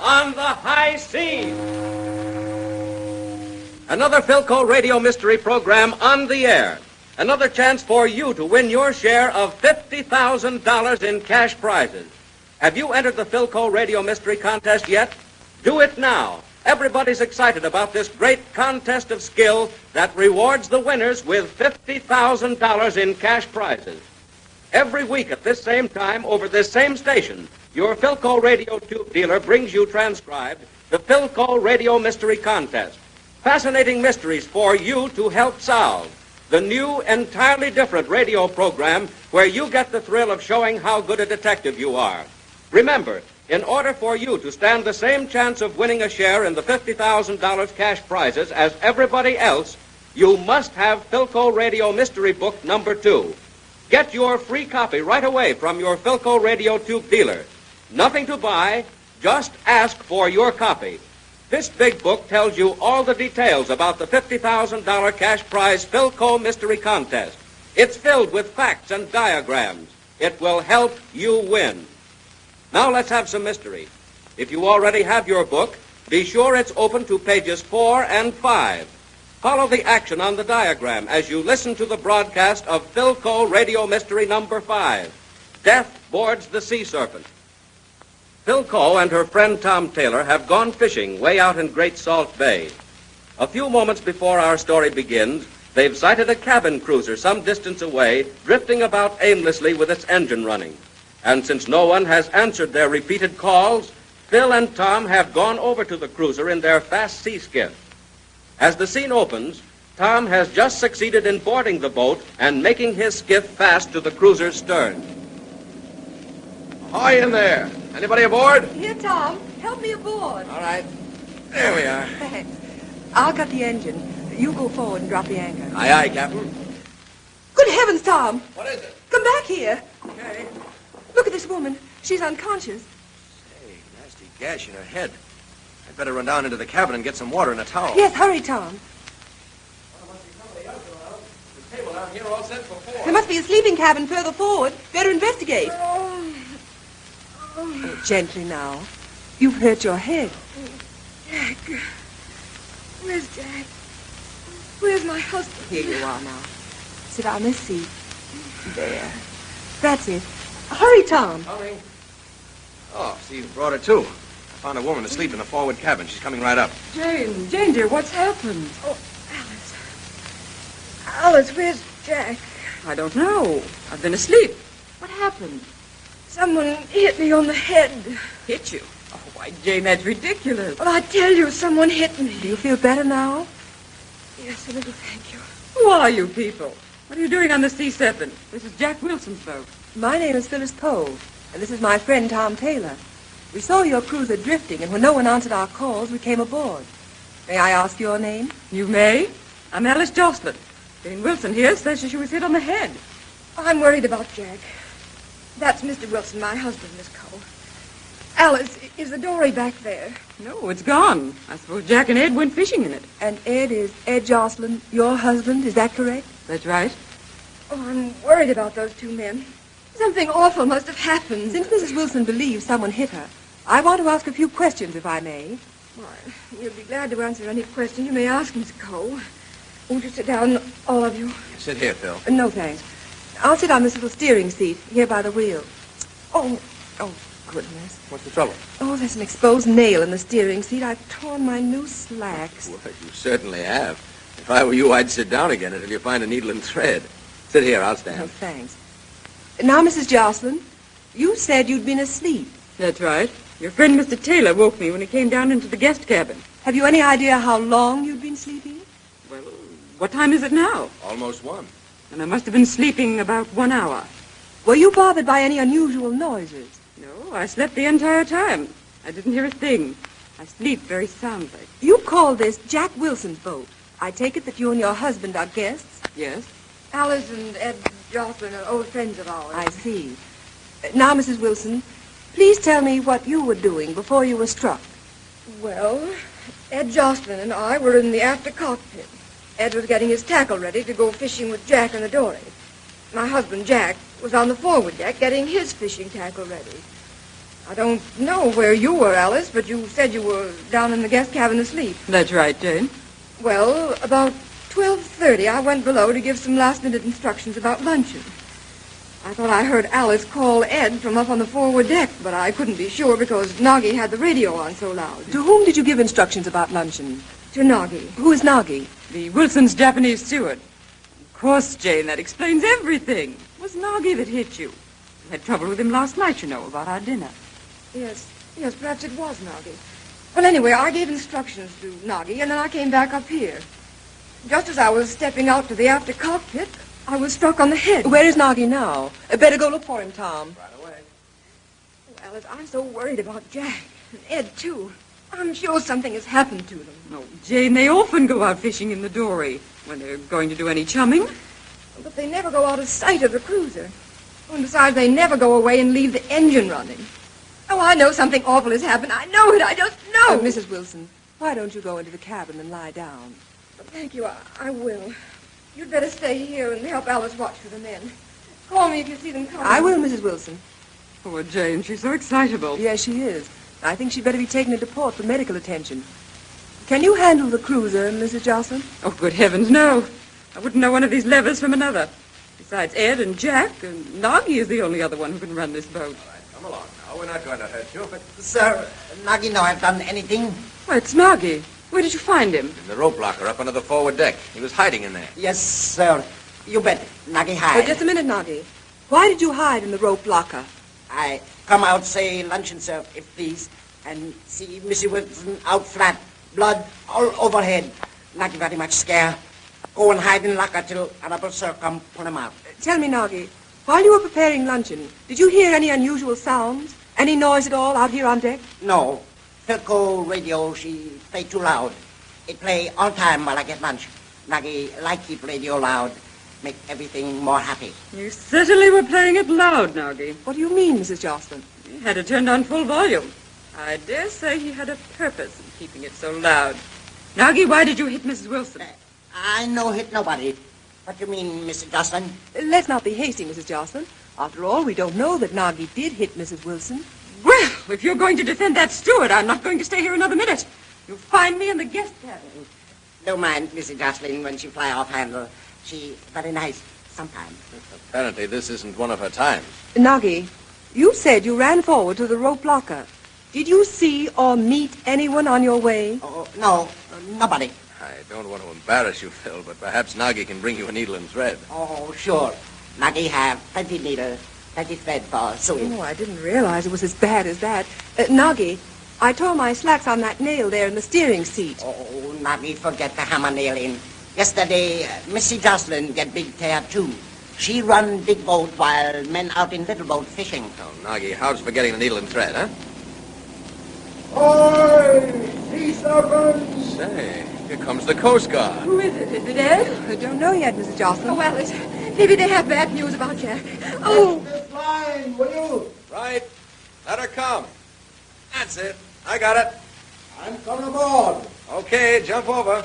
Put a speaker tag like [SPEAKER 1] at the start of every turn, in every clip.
[SPEAKER 1] on the high seas. Another Phyl Coe radio mystery program on the air. Another chance for you to win your share of $50,000 in cash prizes. Have you entered the Phyl Coe radio mystery contest yet? Do it now. Everybody's excited about this great contest of skill that rewards the winners with $50,000 in cash prizes. Every week at this same time, over this same station, your Phyl Coe radio tube dealer brings you transcribed the Phyl Coe radio mystery contest. Fascinating mysteries for you to help solve. The new, entirely different radio program where you get the thrill of showing how good a detective you are. Remember, in order for you to stand the same chance of winning a share in the $50,000 cash prizes as everybody else, you must have Phyl Coe Radio Mystery Book number 2. Get your free copy right away from your Phyl Coe radio tube dealer. Nothing to buy, just ask for your copy. This big book tells you all the details about the $50,000 cash prize Phyl Coe Mystery Contest. It's filled with facts and diagrams. It will help you win. Now let's have some mystery. If you already have your book, be sure it's open to pages 4 and 5. Follow the action on the diagram as you listen to the broadcast of Phyl Coe Radio Mystery number 5. Death Boards the Sea Serpent. Phyl Coe and her friend Tom Taylor have gone fishing way out in Great Salt Bay. A few moments before our story begins, they've sighted a cabin cruiser some distance away, drifting about aimlessly with its engine running. And since no one has answered their repeated calls, Phil and Tom have gone over to the cruiser in their fast sea skiff. As the scene opens, Tom has just succeeded in boarding the boat and making his skiff fast to the cruiser's stern.
[SPEAKER 2] Ahoy in there. Anybody aboard?
[SPEAKER 3] Here, Tom. Help me aboard.
[SPEAKER 2] All right. There we are.
[SPEAKER 3] Thanks. I'll cut the engine. You go forward and drop the anchor.
[SPEAKER 2] Aye, aye, Captain.
[SPEAKER 3] Good heavens, Tom.
[SPEAKER 2] What is it?
[SPEAKER 3] Come back here.
[SPEAKER 2] Okay.
[SPEAKER 3] Look at this woman. She's unconscious.
[SPEAKER 2] Hey, nasty gash in her head. I'd better run down into the cabin and get some water and a towel.
[SPEAKER 3] Yes, hurry, Tom.
[SPEAKER 2] The table down here all set for 4.
[SPEAKER 3] There must be a sleeping cabin further forward. Better investigate. Gently now. You've hurt your head.
[SPEAKER 4] Jack. Where's Jack? Where's my husband?
[SPEAKER 3] Here you are now. Sit on this seat. There. That's it. Hurry, Tom.
[SPEAKER 2] Coming. Oh, see, you brought her, too. I found a woman asleep in the forward cabin. She's coming right up.
[SPEAKER 4] Jane, dear, what's happened? Oh, Alice. Alice, where's Jack?
[SPEAKER 5] I don't know. I've been asleep. What happened?
[SPEAKER 4] Someone hit me on the head.
[SPEAKER 5] Hit you? Oh, why, Jane, that's ridiculous.
[SPEAKER 4] Well, I tell you, someone hit me.
[SPEAKER 3] Do you feel better now?
[SPEAKER 4] Yes, a little, thank you.
[SPEAKER 5] Who are you people? What are you doing on the C-7? This is Jack Wilson's boat.
[SPEAKER 3] My name is Phyl Coe, and this is my friend Tom Taylor. We saw your cruiser drifting, and when no one answered our calls, we came aboard. May I ask your name?
[SPEAKER 5] You may. I'm Alice Jocelyn. Jane Wilson here says she was hit on the head.
[SPEAKER 4] I'm worried about Jack. That's Mr. Wilson, my husband, Miss Coe. Alice, is the dory back there?
[SPEAKER 5] No, it's gone. I suppose Jack and Ed went fishing in it.
[SPEAKER 3] And Ed is Ed Jocelyn, your husband, is that correct?
[SPEAKER 5] That's right.
[SPEAKER 4] Oh, I'm worried about those two men. Something awful must have happened.
[SPEAKER 3] Since Mrs. Wilson believes someone hit her, I want to ask a few questions, if I may.
[SPEAKER 4] Why, you'll be glad to answer any question you may ask, Miss Coe. Won't you sit down, all of you?
[SPEAKER 2] Sit here, Phil.
[SPEAKER 3] No, thanks. I'll sit on this little steering seat here by the wheel. Oh, goodness.
[SPEAKER 2] What's the trouble?
[SPEAKER 3] Oh, there's an exposed nail in the steering seat. I've torn my new slacks.
[SPEAKER 2] Well, you certainly have. If I were you, I'd sit down again until you find a needle and thread. Sit here, I'll stand.
[SPEAKER 3] Oh, thanks. Now, Mrs. Jocelyn, you said you'd been asleep.
[SPEAKER 5] That's right. Your friend Mr. Taylor woke me when he came down into the guest cabin.
[SPEAKER 3] Have you any idea how long you'd been sleeping?
[SPEAKER 5] Well, what time is it now?
[SPEAKER 2] Almost 1.
[SPEAKER 5] And I must have been sleeping about 1 hour.
[SPEAKER 3] Were you bothered by any unusual noises?
[SPEAKER 5] No, I slept the entire time. I didn't hear a thing. I sleep very soundly.
[SPEAKER 3] You call this Jack Wilson's boat. I take it that you and your husband are guests?
[SPEAKER 5] Yes?
[SPEAKER 4] Alice and Ed Jocelyn are old friends of ours.
[SPEAKER 3] I see. Now, Mrs. Wilson, please tell me what you were doing before you were struck.
[SPEAKER 4] Well, Ed Jocelyn and I were in the after cockpit. Ed was getting his tackle ready to go fishing with Jack in the dory. My husband, Jack, was on the forward deck getting his fishing tackle ready. I don't know where you were, Alice, but you said you were down in the guest cabin asleep.
[SPEAKER 5] That's right, Jane.
[SPEAKER 4] Well, about 12:30, I went below to give some last-minute instructions about luncheon. I thought I heard Alice call Ed from up on the forward deck, but I couldn't be sure because Noggy had the radio on so loud.
[SPEAKER 3] To whom did you give instructions about luncheon?
[SPEAKER 4] To Noggy.
[SPEAKER 3] Who is Nagi?
[SPEAKER 5] The Wilson's Japanese steward. Of course, Jane, that explains everything. It was Nagi that hit you. You had trouble with him last night, you know, about our dinner.
[SPEAKER 4] Yes, perhaps it was Noggy. Well, anyway, I gave instructions to Noggy, and then I came back up here. Just as I was stepping out to the after cockpit, I was struck on the head.
[SPEAKER 3] Where is Nagi now? Better go look for him, Tom.
[SPEAKER 2] Right away.
[SPEAKER 4] Oh, Alice, I'm so worried about Jack. And Ed, too. I'm sure something has happened to them.
[SPEAKER 5] Oh, Jane, they often go out fishing in the dory when they're going to do any chumming.
[SPEAKER 4] But they never go out of sight of the cruiser. And besides, they never go away and leave the engine running. Oh, I know something awful has happened. I know it. I just know.
[SPEAKER 3] Mrs. Wilson, why don't you go into the cabin and lie down?
[SPEAKER 4] Thank you. I will. You'd better stay here and help Alice watch for the men. Call me if you see them coming.
[SPEAKER 3] I will, Mrs. Wilson.
[SPEAKER 5] Poor Jane, she's so excitable.
[SPEAKER 3] Yes, she is. I think she'd better be taken into port for medical attention. Can you handle the cruiser, Mrs. Jocelyn?
[SPEAKER 5] Oh, good heavens, no. I wouldn't know one of these levers from another. Besides Ed and Jack, and Nagi is the only other one who can run this boat.
[SPEAKER 2] All right, come along now. We're not going to hurt you, but
[SPEAKER 6] Sir, Nagi no have done anything?
[SPEAKER 5] Why, it's Nagi. Where did you find him?
[SPEAKER 2] in the rope locker up under the forward deck. He was hiding in there.
[SPEAKER 6] Yes, sir. You bet. Nagi
[SPEAKER 3] Oh,
[SPEAKER 6] hide.
[SPEAKER 3] just a minute, Nagi. Why did you hide in the rope locker?
[SPEAKER 6] I come out, say luncheon, sir, if please, and see Missy Wilson out flat, blood all overhead. Nagi very much scared. Go and hide in locker till another sir come pull him out.
[SPEAKER 3] Tell me, Nagi, while you were preparing luncheon, did you hear any unusual sounds? Any noise at all out here on deck?
[SPEAKER 6] No. Phyl Coe radio, she play too loud. It play all time while I get lunch. Nagi like keep radio loud. Make everything more happy.
[SPEAKER 5] You certainly were playing it loud, Nagi.
[SPEAKER 3] What do you mean, Mrs. Jocelyn?
[SPEAKER 5] He had it turned on full volume. I dare say he had a purpose in keeping it so loud. Nagi, why did you hit Mrs. Wilson?
[SPEAKER 6] I no hit nobody. What you mean, Mr. Jocelyn?
[SPEAKER 3] Let's not be hasty, Mrs. Jocelyn. After all, we don't know that Nagi did hit Mrs. Wilson.
[SPEAKER 5] Well, if you're going to defend that steward, I'm not going to stay here another minute. You'll find me in the guest cabin.
[SPEAKER 6] Don't mind Mrs. Jocelyn when she fly off handle. She very nice sometimes.
[SPEAKER 2] Apparently, this isn't one of her times.
[SPEAKER 3] Nagi, you said you ran forward to the rope locker. Did you see or meet anyone on your way?
[SPEAKER 6] Oh, no, nobody.
[SPEAKER 2] I don't want to embarrass you, Phil, but perhaps Nagi can bring you a needle and thread.
[SPEAKER 6] Oh, sure. Nagi have plenty needle, plenty thread for sewing.
[SPEAKER 3] Oh, I didn't realize it was as bad as that. Nagi, I tore my slacks on that nail there in the steering seat.
[SPEAKER 6] Oh, Nagi forget the hammer nail in. Yesterday, Missy Jocelyn get big tear too. She run big boat while men out in little boat fishing.
[SPEAKER 2] Oh, Nagi, how's forgetting the needle and thread, huh?
[SPEAKER 7] Oi! Sea serpents!
[SPEAKER 2] Say, here comes the Coast Guard.
[SPEAKER 5] Who is it? Is it Ed?
[SPEAKER 3] I don't know yet, Mrs. Jocelyn.
[SPEAKER 4] Oh, Alice, maybe they have bad news about Jack. Oh,
[SPEAKER 7] This line, will you?
[SPEAKER 2] Right. Let her come. That's it. I got it.
[SPEAKER 7] I'm coming aboard.
[SPEAKER 2] Okay, jump over.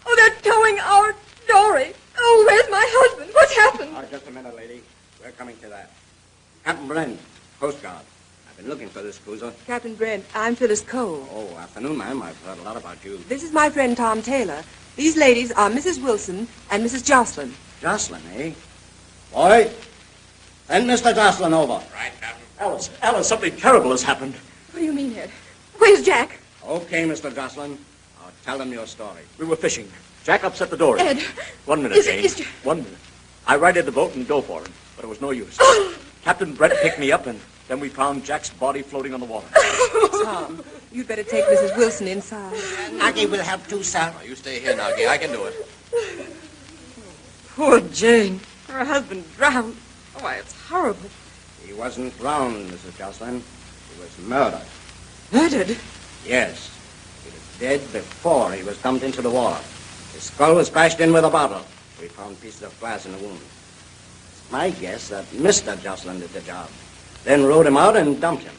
[SPEAKER 4] oh, they're towing our dory. Oh, where's my husband? What's happened?
[SPEAKER 6] Oh, just a minute, lady. We're coming to that. Captain Brent, Coast Guard. I've been looking for this cruiser.
[SPEAKER 3] Captain Brent, I'm Phyl Coe.
[SPEAKER 6] Oh, afternoon, ma'am. I've heard a lot about you.
[SPEAKER 3] This is my friend Tom Taylor. These ladies are Mrs. Wilson and Mrs. Jocelyn.
[SPEAKER 6] Jocelyn, eh? Boy, send Mr. Jocelyn over.
[SPEAKER 2] Right, Captain.
[SPEAKER 8] Alice, something terrible has happened.
[SPEAKER 4] What do you mean, Ed? Where's Jack?
[SPEAKER 6] Okay, Mr. Jocelyn. I'll tell them your story.
[SPEAKER 8] We were fishing. Jack upset the dory.
[SPEAKER 4] Ed.
[SPEAKER 8] 1 minute,
[SPEAKER 4] Is it-
[SPEAKER 8] Jane.
[SPEAKER 4] is Jack-
[SPEAKER 8] 1 minute. I righted the boat and dove for him, but it was no use. Captain Brett picked me up, and then we found Jack's body floating on the water.
[SPEAKER 3] Tom, you'd better take Mrs. Wilson inside.
[SPEAKER 6] Nagi will help too, sir.
[SPEAKER 2] Oh, you stay here, Nagi. I can do it.
[SPEAKER 5] Poor Jane. Her husband drowned. Oh, why, it's horrible.
[SPEAKER 6] He wasn't drowned, Mrs. Jocelyn. He was murdered.
[SPEAKER 5] Murdered?
[SPEAKER 6] Yes. He was dead before he was dumped into the water. His skull was bashed in with a bottle. We found pieces of glass in the wound. It's my guess that Mr. Jocelyn did the job. Then rode him out and dumped him.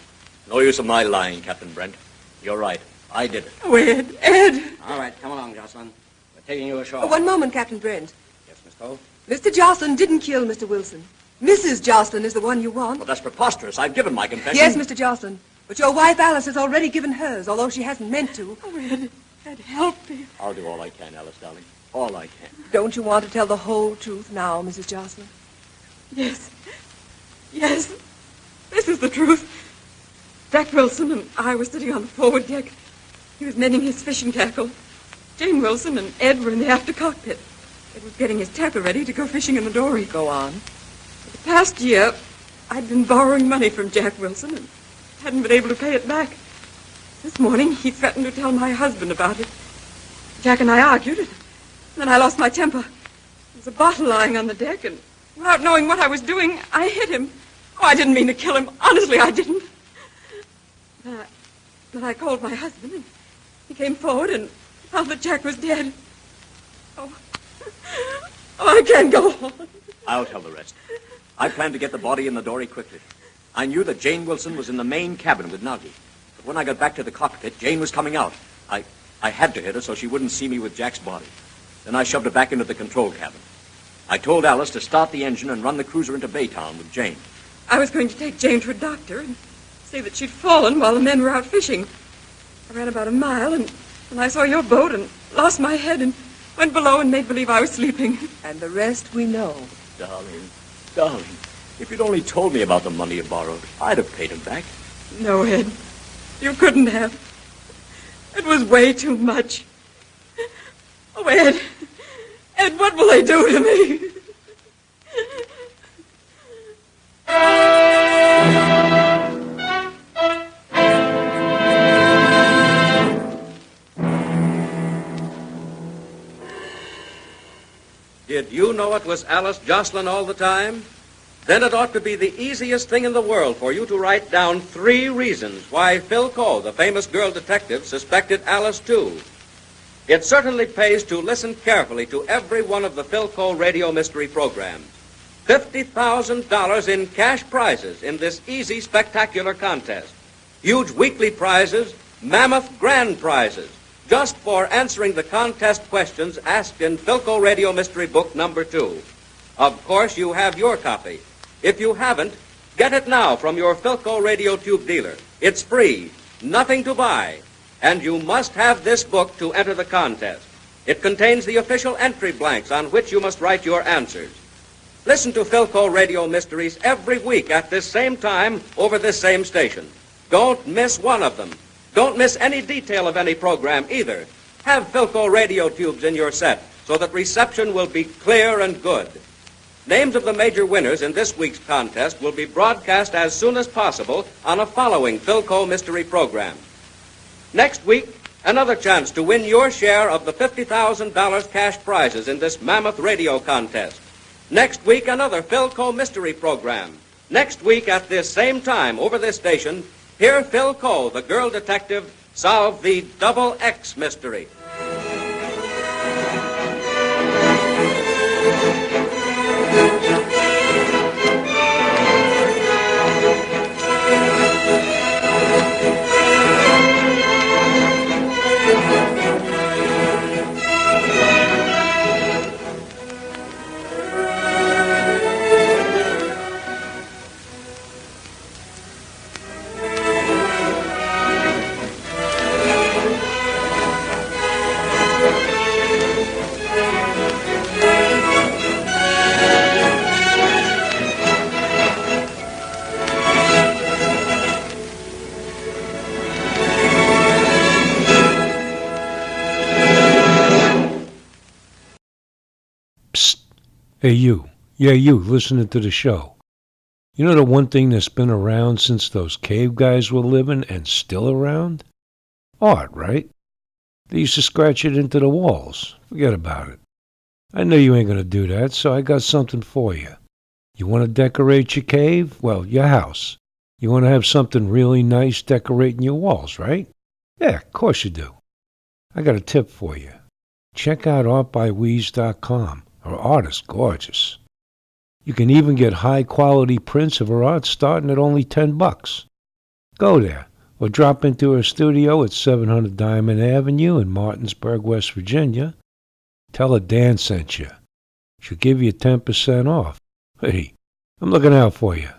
[SPEAKER 8] No use of my lying, Captain Brent. You're right. I did it.
[SPEAKER 5] Oh, Ed. Ed.
[SPEAKER 6] All right, come along, Jocelyn. We're taking you ashore.
[SPEAKER 3] One moment, Captain Brent.
[SPEAKER 6] Yes, Miss Cole?
[SPEAKER 3] Mr. Jocelyn didn't kill Mr. Wilson. Mrs. Jocelyn is the one you want.
[SPEAKER 8] Well, that's preposterous. I've given my confession.
[SPEAKER 3] Yes, Mr. Jocelyn. But your wife, Alice, has already given hers, although she hasn't meant to.
[SPEAKER 5] Oh, Ed, help me.
[SPEAKER 8] I'll do all I can, Alice, darling. All I can.
[SPEAKER 3] Don't you want to tell the whole truth now, Mrs. Jocelyn?
[SPEAKER 5] Yes. Yes. This is the truth. Jack Wilson and I were sitting on the forward deck. He was mending his fishing tackle. Jane Wilson and Ed were in the after cockpit. Ed was getting his tackle ready to go fishing in the dory.
[SPEAKER 3] Go on.
[SPEAKER 5] For the past year, I'd been borrowing money from Jack Wilson and hadn't been able to pay it back. This morning, he threatened to tell my husband about it. Jack and I argued, and then I lost my temper. There was a bottle lying on the deck, and without knowing what I was doing, I hit him. Oh, I didn't mean to kill him. Honestly, I didn't. Then I called my husband, and he came forward and found that Jack was dead. Oh, I can't go on.
[SPEAKER 8] I'll tell the rest. I planned to get the body in the dory quickly. I knew that Jane Wilson was in the main cabin with Noggy. But when I got back to the cockpit, Jane was coming out. I had to hit her so she wouldn't see me with Jack's body. Then I shoved her back into the control cabin. I told Alice to start the engine and run the cruiser into Baytown with Jane.
[SPEAKER 5] I was going to take Jane to a doctor and say that she'd fallen while the men were out fishing. I ran about a mile, and I saw your boat and lost my head and went below and made believe I was sleeping.
[SPEAKER 3] And the rest we know.
[SPEAKER 8] Darling, if you'd only told me about the money you borrowed, I'd have paid him back.
[SPEAKER 5] No, Ed. You couldn't have. It was way too much. Oh, Ed. Ed, what will they do to me?
[SPEAKER 1] Did you know it was Alice Jocelyn all the time? Then it ought to be the easiest thing in the world for you to write down 3 reasons why Phyl Coe, the famous girl detective, suspected Alice too. It certainly pays to listen carefully to every one of the Phyl Coe radio mystery programs. $50,000 in cash prizes in this easy, spectacular contest. Huge weekly prizes, mammoth grand prizes, just for answering the contest questions asked in Phyl Coe Radio Mystery Book number 2. Of course, you have your copy. If you haven't, get it now from your Phyl Coe Radio Tube dealer. It's free, nothing to buy, and you must have this book to enter the contest. It contains the official entry blanks on which you must write your answers. Listen to Phyl Coe Radio Mysteries every week at this same time over this same station. Don't miss one of them. Don't miss any detail of any program either. Have Phyl Coe radio tubes in your set so that reception will be clear and good. Names of the major winners in this week's contest will be broadcast as soon as possible on a following Phyl Coe mystery program. Next week, another chance to win your share of the $50,000 cash prizes in this mammoth radio contest. Next week, another Phyl Coe mystery program. Next week at this same time over this station, hear Phyl Coe, the girl detective, solve the Double X mystery.
[SPEAKER 9] Hey, you. Yeah, you, listening to the show. You know the one thing that's been around since those cave guys were living and still around? Art, right? They used to scratch it into the walls. Forget about it. I know you ain't gonna do that, so I got something for you. You want to decorate your cave? Well, your house. You want to have something really nice decorating your walls, right? Yeah, of course you do. I got a tip for you. Check out artbyweeze.com. Her art is gorgeous. You can even get high-quality prints of her art starting at only $10. Go there, or drop into her studio at 700 Diamond Avenue in Martinsburg, West Virginia. Tell her Dan sent you. She'll give you 10% off. Hey, I'm looking out for you.